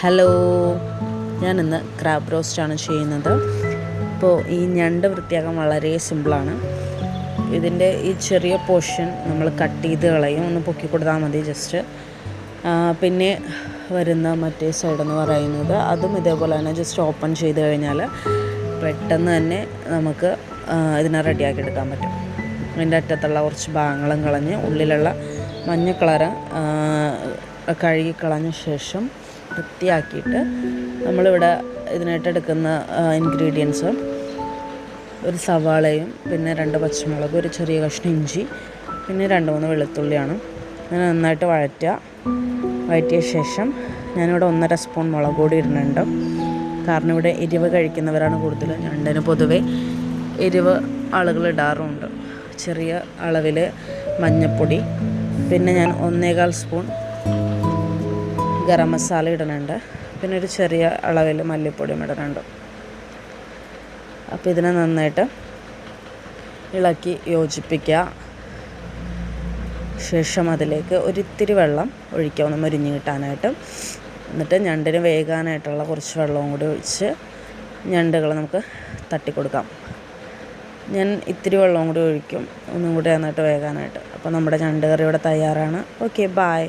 Hello, ഞാനിന്ന് crab റോസ്റ്റാണ് ചെയ്യുന്നത്. അപ്പോൾ ഈ ഞണ്ട് വൃത്തിയാക്കാൻ വളരെ സിമ്പിളാണ്. ഇതിൻ്റെ ഈ ചെറിയ പോർഷൻ നമ്മൾ കട്ട് ചെയ്ത് കളയും, ഒന്ന് പൊക്കി കൊടുത്താൽ മതി ജസ്റ്റ്. പിന്നെ വരുന്ന മറ്റേ സൈഡെന്ന് പറയുന്നത് അതും ഇതേപോലെ തന്നെ ജസ്റ്റ് ഓപ്പൺ ചെയ്ത് കഴിഞ്ഞാൽ പെട്ടെന്ന് തന്നെ നമുക്ക് ഇതിനെ റെഡിയാക്കി എടുക്കാൻ പറ്റും. അതിൻ്റെ അറ്റത്തുള്ള കുറച്ച് ഭാഗങ്ങളും കളഞ്ഞ് ഉള്ളിലുള്ള മഞ്ഞ കളറ് കഴുകി കളഞ്ഞ ശേഷം വൃത്തിയാക്കിയിട്ട് നമ്മളിവിടെ ഇതിനായിട്ട് എടുക്കുന്ന ഇൻഗ്രീഡിയൻസ് ഒരു സവാളയും പിന്നെ 2 പച്ചമുളക്, ഒരു ചെറിയ കഷ്ണം ഇഞ്ചി, പിന്നെ 2-3 വെളുത്തുള്ളിയാണ്. അങ്ങനെ നന്നായിട്ട് വഴറ്റിയ ശേഷം ഞാനിവിടെ 1.5 സ്പൂൺ മുളക് പൊടി ഇടുന്നുണ്ട്. കാരണം ഇവിടെ എരിവ് കഴിക്കുന്നവരാണ് കൂടുതൽ. ഞണ്ടിന് പൊതുവെ എരിവ് ആളുകൾ ഇടാറുമുണ്ട്. ചെറിയ അളവിൽ മഞ്ഞൾപ്പൊടി, പിന്നെ ഞാൻ 1.25 സ്പൂൺ ഗരം മസാല ഇടുന്നുണ്ട്, പിന്നെ ഒരു ചെറിയ അളവിൽ മല്ലിപ്പൊടിയും ഇടുന്നുണ്ട്. അപ്പോൾ ഇതിനെ നന്നായിട്ട് ഇളക്കി യോജിപ്പിക്കുക. ശേഷം അതിലേക്ക് ഒരിത്തിരി വെള്ളം ഒഴിക്കുക, ഒന്ന് മൊരിഞ്ഞ് കിട്ടാനായിട്ട്. എന്നിട്ട് ഞണ്ടിന് വേകാനായിട്ടുള്ള കുറച്ച് വെള്ളവും കൂടി ഒഴിച്ച് ഞണ്ടുകൾ നമുക്ക് തട്ടിക്കൊടുക്കാം. ഞാൻ ഇത്തിരി വെള്ളവും കൂടി ഒഴിക്കും, ഒന്നും കൂടി നന്നായിട്ട് വേകാനായിട്ട്. അപ്പോൾ നമ്മുടെ ഞണ്ട് കറി ഇവിടെ തയ്യാറാണ്. Okay, bye.